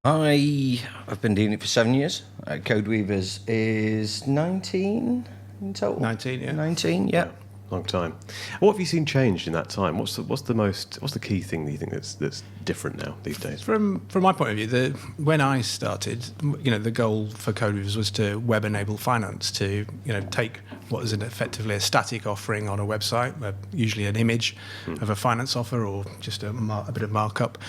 I have been doing it for 7 years. Codeweavers is 19 in total. 19, yeah. 19, yeah. Long time. What have you seen changed in that time? What's the key thing that you think that's different now these days? From my point of view, when I started, the goal for Codeweavers was to web enable finance, to take what is effectively a static offering on a website, usually an image of a finance offer or just a bit of markup,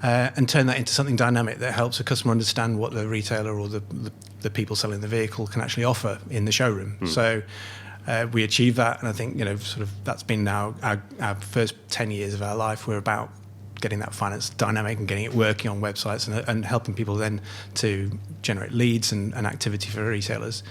and turn that into something dynamic that helps a customer understand what the retailer or the people selling the vehicle can actually offer in the showroom. So. We achieved that, and I think that's been now our first 10 years of our life. We're about getting that finance dynamic and getting it working on websites and helping people then to generate leads and activity for retailers.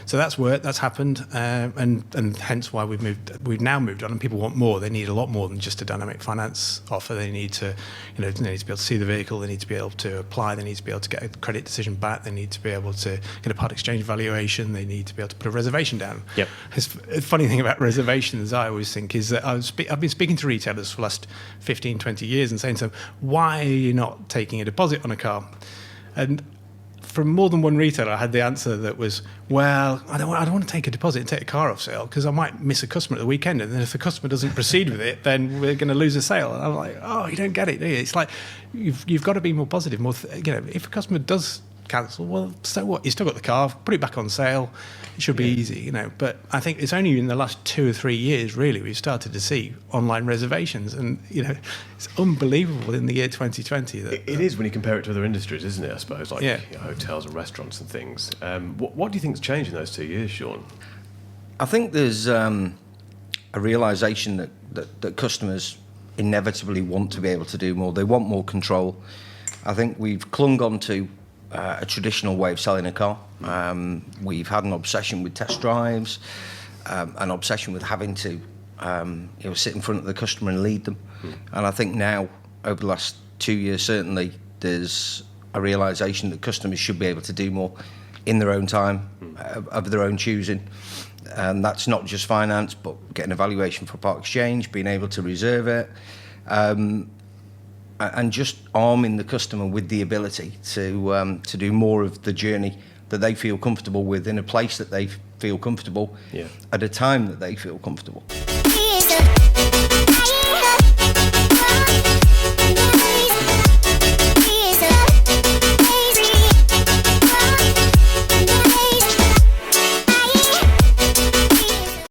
So that's worked, that's happened, and hence why we've now moved on, and people want more. They need a lot more than just a dynamic finance offer. They need to they need to be able to see the vehicle, they need to be able to apply, they need to be able to get a credit decision back, they need to be able to get a part exchange valuation, they need to be able to put a reservation down. Yep. The funny thing about reservations, I always think, is that I've been speaking to retailers for the last 15, 20 years and saying to them, why are you not taking a deposit on a car? And from more than one retailer, I had the answer that was, well, I don't want to take a deposit and take a car off sale because I might miss a customer at the weekend, and then if the customer doesn't proceed with it, then we're going to lose a sale. And I'm like, oh, you don't get it, do you? It's like you've got to be more positive. If a customer does cancel, well, so what? You still got the car, put it back on sale. It should be easy, But I think it's only in the last 2 or 3 years, really, we've started to see online reservations, and it's unbelievable in the year 2020. It is when you compare it to other industries, isn't it? I suppose, like hotels and restaurants and things. What do you think's changed in those 2 years, Shaun? I think there's a realisation that customers inevitably want to be able to do more. They want more control. I think we've clung on to a traditional way of selling a car. We've had an obsession with test drives, an obsession with having to sit in front of the customer and lead them. And I think now, over the last 2 years, certainly, there's a realisation that customers should be able to do more in their own time, of their own choosing. And that's not just finance, but getting a valuation for part exchange, being able to reserve it, and just arming the customer with the ability to do more of the journey that they feel comfortable with, in a place that they feel comfortable, at a time that they feel comfortable.